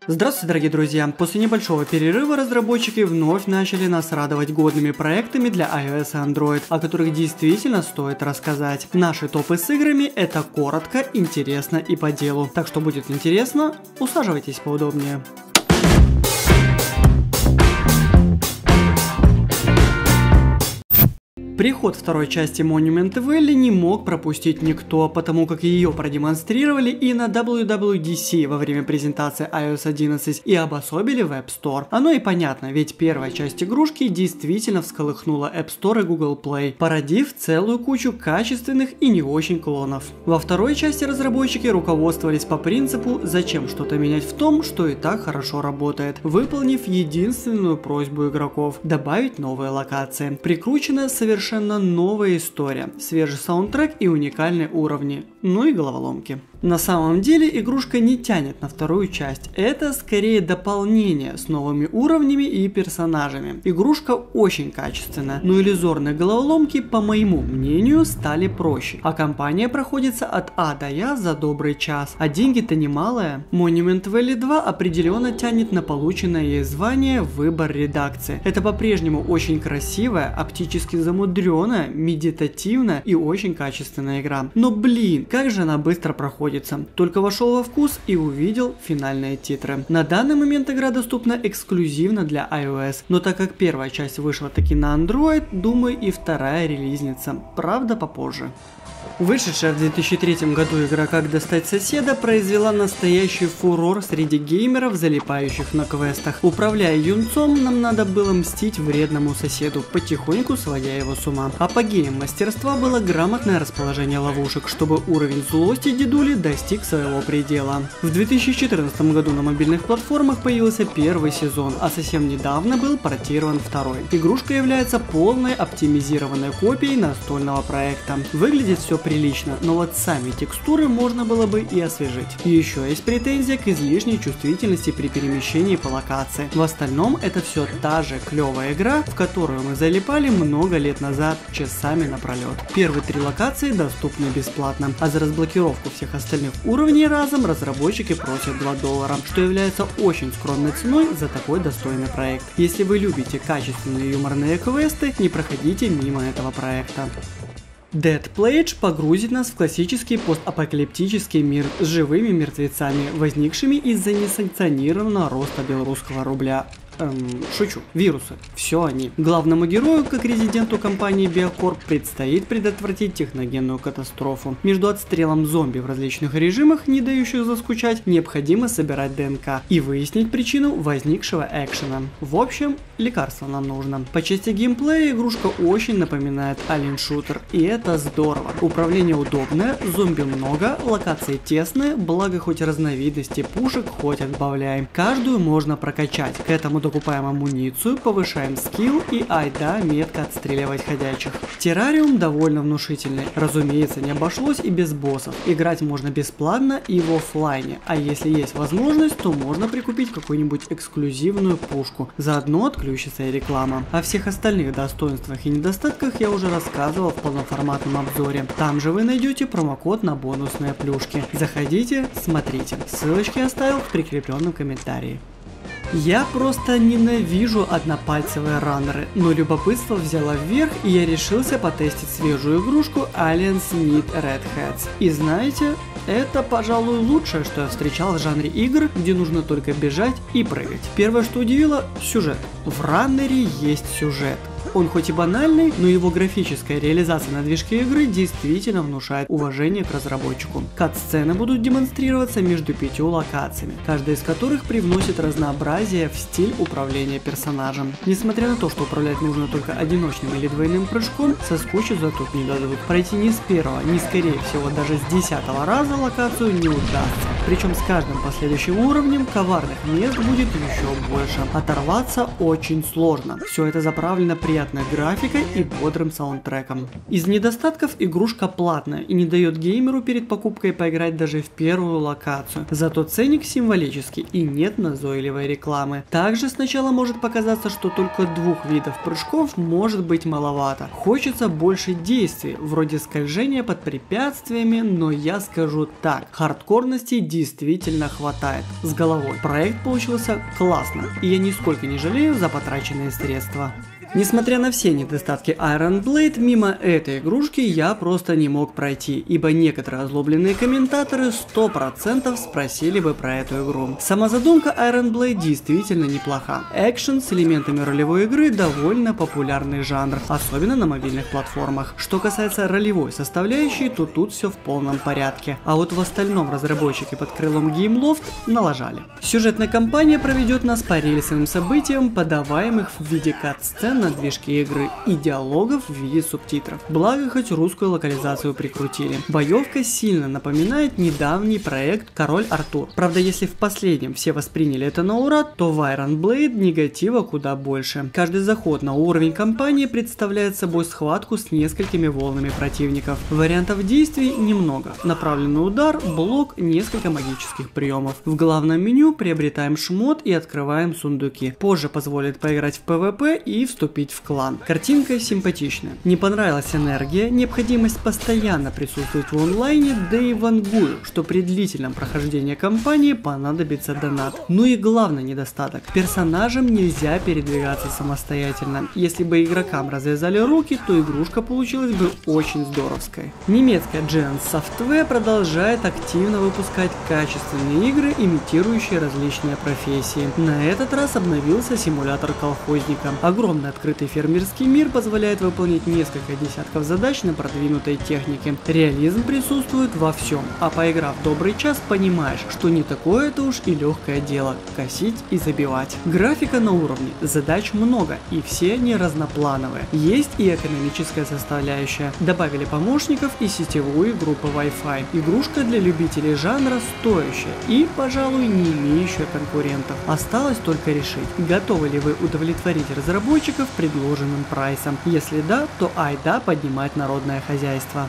Здравствуйте, дорогие друзья! После небольшого перерыва разработчики вновь начали нас радовать годными проектами для iOS и Android, о которых действительно стоит рассказать. Наши топы с играми — это коротко, интересно и по делу. Так что будет интересно, усаживайтесь поудобнее. Приход второй части Monument Valley не мог пропустить никто, потому как ее продемонстрировали и на WWDC во время презентации iOS 11 и обособили в App Store. Оно и понятно, ведь первая часть игрушки действительно всколыхнула App Store и Google Play, породив целую кучу качественных и не очень клонов. Во второй части разработчики руководствовались по принципу «зачем что-то менять в том, что и так хорошо работает», выполнив единственную просьбу игроков – добавить новые локации. Прикручена совершенно новая история, свежий саундтрек и уникальные уровни, ну и головоломки. На самом деле игрушка не тянет на вторую часть, это скорее дополнение с новыми уровнями и персонажами. Игрушка очень качественная, но иллюзорные головоломки, по моему мнению, стали проще, а кампания проходится от А до Я за добрый час, а деньги-то немалые. Monument Valley 2 определенно тянет на полученное ей звание «Выбор редакции». Это по-прежнему очень красивая, оптически замудренная, медитативная и очень качественная игра. Но блин, как же она быстро проходит. Только вошел во вкус и увидел финальные титры. На данный момент игра доступна эксклюзивно для iOS, но так как первая часть вышла таки на Android, думаю и вторая релизница, правда попозже. Вышедшая в 2003 году игра «Как достать соседа» произвела настоящий фурор среди геймеров, залипающих на квестах. Управляя юнцом, нам надо было мстить вредному соседу, потихоньку сводя его с ума. Апогеем мастерства было грамотное расположение ловушек, чтобы уровень злости дедули достиг своего предела. В 2014 году на мобильных платформах появился первый сезон, а совсем недавно был портирован второй. Игрушка является полной оптимизированной копией настольного проекта. Выглядит все прилично, но вот сами текстуры можно было бы и освежить. И еще есть претензия к излишней чувствительности при перемещении по локации. В остальном это все та же клевая игра, в которую мы залипали много лет назад, часами напролет. Первые 3 локации доступны бесплатно, а за разблокировку всех остальных уровней разом разработчики просят $2, что является очень скромной ценой за такой достойный проект. Если вы любите качественные юморные квесты, не проходите мимо этого проекта. Dead Plage погрузит нас в классический постапокалиптический мир с живыми мертвецами, возникшими из-за несанкционированного роста белорусского рубля. Шучу. Вирусы. Все они. Главному герою, как резиденту компании Biocorp, предстоит предотвратить техногенную катастрофу. Между отстрелом зомби в различных режимах, не дающих заскучать, необходимо собирать ДНК и выяснить причину возникшего экшена. В общем, лекарство нам нужно. По части геймплея игрушка очень напоминает Alien Shooter, и это здорово. Управление удобное, зомби много, локации тесные, благо хоть разновидности пушек хоть отбавляем. Каждую можно прокачать. К этому докупаем амуницию, повышаем скилл и айда метко отстреливать ходячих. Террариум довольно внушительный. Разумеется, не обошлось и без боссов. Играть можно бесплатно и в оффлайне, а если есть возможность, то можно прикупить какую-нибудь эксклюзивную пушку. Заодно отключится и реклама. О всех остальных достоинствах и недостатках я уже рассказывал в полноформатном обзоре. Там же вы найдете промокод на бонусные плюшки. Заходите, смотрите. Ссылочки оставил в прикрепленном комментарии. Я просто ненавижу однопальцевые раннеры, но любопытство взяло вверх, и я решился потестить свежую игрушку Aliens Need Red Hats. И знаете, это, пожалуй, лучшее, что я встречал в жанре игр, где нужно только бежать и прыгать. Первое, что удивило – сюжет. В раннере есть сюжет. Он хоть и банальный, но его графическая реализация на движке игры действительно внушает уважение к разработчику. Кат-сцены будут демонстрироваться между 5 локациями, каждая из которых привносит разнообразие в стиль управления персонажем. Несмотря на то, что управлять нужно только одиночным или двойным прыжком, соскучиться тут не дадут. Пройти ни с первого, ни скорее всего даже с 10-го раза локацию не удастся. Причем с каждым последующим уровнем коварных мест будет еще больше. Оторваться очень сложно. Все это заправлено приятным приятной графикой и бодрым саундтреком. Из недостатков игрушка платная и не дает геймеру перед покупкой поиграть даже в первую локацию. Зато ценник символический и нет назойливой рекламы. Также сначала может показаться, что только 2 видов прыжков может быть маловато. Хочется больше действий, вроде скольжения под препятствиями, но я скажу так, хардкорности действительно хватает. С головой. Проект получился классно, и я нисколько не жалею за потраченные средства. Несмотря на все недостатки Iron Blade, мимо этой игрушки я просто не мог пройти, ибо некоторые озлобленные комментаторы 100% спросили бы про эту игру. Сама задумка Iron Blade действительно неплоха. Экшен с элементами ролевой игры довольно популярный жанр, особенно на мобильных платформах. Что касается ролевой составляющей, то тут все в полном порядке, а вот в остальном разработчики под крылом Gameloft налажали. Сюжетная кампания проведет нас по рельсовым событиям, подаваемых в виде кат-сцен на движке игры и диалогов в виде субтитров. Благо, хоть русскую локализацию прикрутили. Боевка сильно напоминает недавний проект Король Артур. Правда, если в последнем все восприняли это на ура, то в Iron Blade негатива куда больше. Каждый заход на уровень кампании представляет собой схватку с несколькими волнами противников. Вариантов действий немного. Направленный удар, блок, несколько магических приемов. В главном меню приобретаем шмот и открываем сундуки. Позже позволит поиграть в PvP и вступить в клан. Картинка симпатичная. Не понравилась энергия, необходимость постоянно присутствовать в онлайне, да и вангую, что при длительном прохождении кампании понадобится донат. Ну и главный недостаток. Персонажам нельзя передвигаться самостоятельно. Если бы игрокам развязали руки, то игрушка получилась бы очень здоровской. Немецкая Giant Software продолжает активно выпускать качественные игры, имитирующие различные профессии. На этот раз обновился симулятор колхозника. Огромный открытый фермерский мир позволяет выполнить несколько десятков задач на продвинутой технике. Реализм присутствует во всем, а поиграв добрый час, понимаешь, что не такое это уж и легкое дело – косить и забивать. Графика на уровне, задач много, и все они разноплановые. Есть и экономическая составляющая. Добавили помощников и сетевую игру по Wi-Fi. Игрушка для любителей жанра стоящая и, пожалуй, не имеющая конкурентов. Осталось только решить, готовы ли вы удовлетворить разработчиков предложенным прайсом. Если да, то айда поднимать народное хозяйство.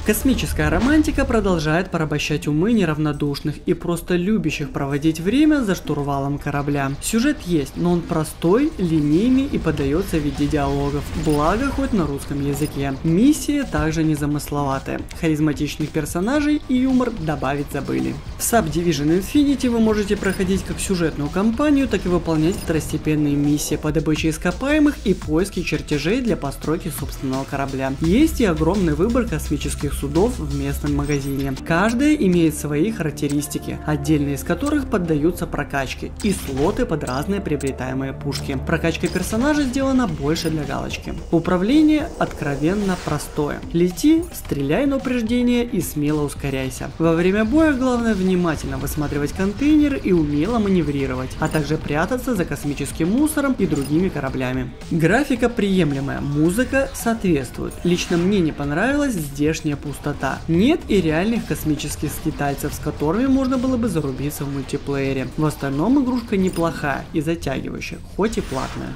Космическая романтика продолжает порабощать умы неравнодушных и просто любящих проводить время за штурвалом корабля. Сюжет есть, но он простой, линейный и подается в виде диалогов, благо хоть на русском языке. Миссия также незамысловатая, харизматичных персонажей и юмор добавить забыли. В Subdivision Infinity вы можете проходить как сюжетную кампанию, так и выполнять второстепенные миссии по добыче ископаемых и поиске чертежей для постройки собственного корабля. Есть и огромный выбор космических судов в местном магазине. Каждая имеет свои характеристики, отдельные из которых поддаются прокачке, и слоты под разные приобретаемые пушки. Прокачка персонажа сделана больше для галочки. Управление откровенно простое. Лети, стреляй на упреждение и смело ускоряйся. Во время боя главное внимательно высматривать контейнеры и умело маневрировать, а также прятаться за космическим мусором и другими кораблями. Графика приемлемая, музыка соответствует. Лично мне не понравилась здешняя пустота. Нет и реальных космических скитальцев, с которыми можно было бы зарубиться в мультиплеере. В остальном игрушка неплохая и затягивающая, хоть и платная.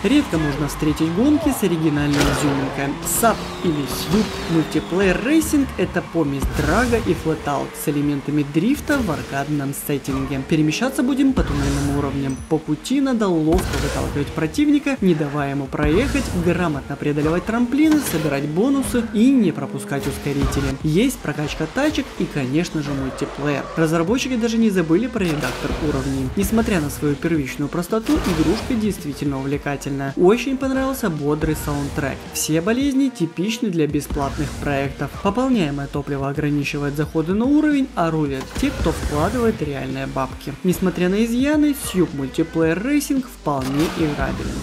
Редко можно встретить гонки с оригинальной изюминкой. SUP или SUP Multiplayer Racing — это помесь драга и флэт-аут с элементами дрифта в аркадном сеттинге. Перемещаться будем по туннельным уровням. По пути надо ловко выталкивать противника, не давая ему проехать, грамотно преодолевать трамплины, собирать бонусы и не пропускать ускорители. Есть прокачка тачек и, конечно же, мультиплеер. Разработчики даже не забыли про редактор уровней. Несмотря на свою первичную простоту, игрушка действительно увлекательна. Очень понравился бодрый саундтрек. Все болезни типичны для бесплатных проектов. Пополняемое топливо ограничивает заходы на уровень, а рулят те, кто вкладывает реальные бабки. Несмотря на изъяны, SUP Multiplayer Racing вполне играбелен.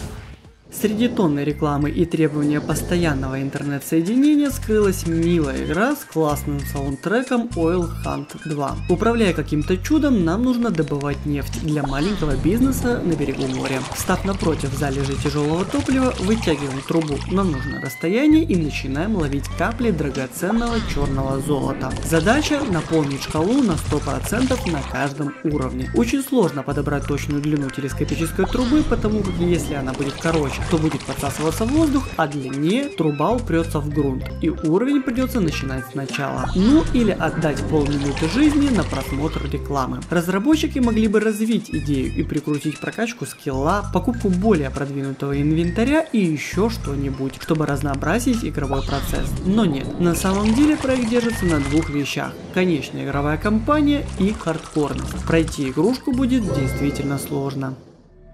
Среди тонны рекламы и требования постоянного интернет-соединения скрылась милая игра с классным саундтреком Oil Hunt 2. Управляя каким-то чудом, нам нужно добывать нефть для маленького бизнеса на берегу моря. Встав напротив залежи тяжелого топлива, вытягиваем трубу на нужное расстояние и начинаем ловить капли драгоценного черного золота. Задача — наполнить шкалу на 100% на каждом уровне. Очень сложно подобрать точную длину телескопической трубы, потому как если она будет короче то будет подсасываться воздух, а длиннее труба упрется в грунт, и уровень придется начинать сначала. Ну или отдать полминуты жизни на просмотр рекламы. Разработчики могли бы развить идею и прикрутить прокачку скилла, покупку более продвинутого инвентаря и еще что-нибудь, чтобы разнообразить игровой процесс. Но нет, на самом деле проект держится на двух вещах: конечная игровая кампания и хардкорность. Пройти игрушку будет действительно сложно.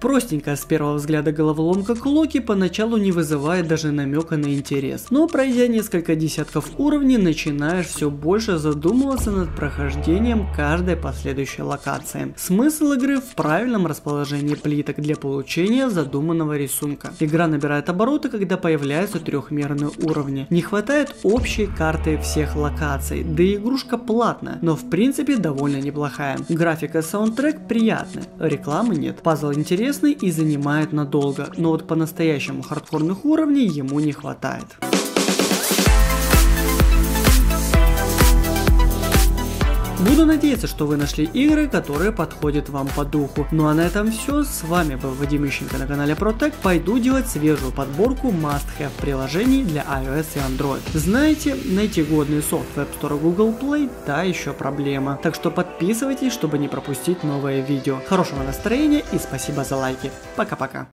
Простенькая с первого взгляда головоломка Клоки поначалу не вызывает даже намека на интерес, но пройдя несколько десятков уровней, начинаешь все больше задумываться над прохождением каждой последующей локации. Смысл игры в правильном расположении плиток для получения задуманного рисунка. Игра набирает обороты, когда появляются трехмерные уровни. Не хватает общей карты всех локаций, да и игрушка платная, но в принципе довольно неплохая. Графика и саундтрек приятны, рекламы нет, пазл интересный и занимает надолго, но вот по-настоящему хардкорных уровней ему не хватает. Буду надеяться, что вы нашли игры, которые подходят вам по духу. Ну а на этом все. С вами был Вадим Ищенко на канале ProTech. Пойду делать свежую подборку must-have приложений для iOS и Android. Знаете, найти годный софт в App Store Google Play – та еще проблема. Так что подписывайтесь, чтобы не пропустить новые видео. Хорошего настроения и спасибо за лайки. Пока-пока.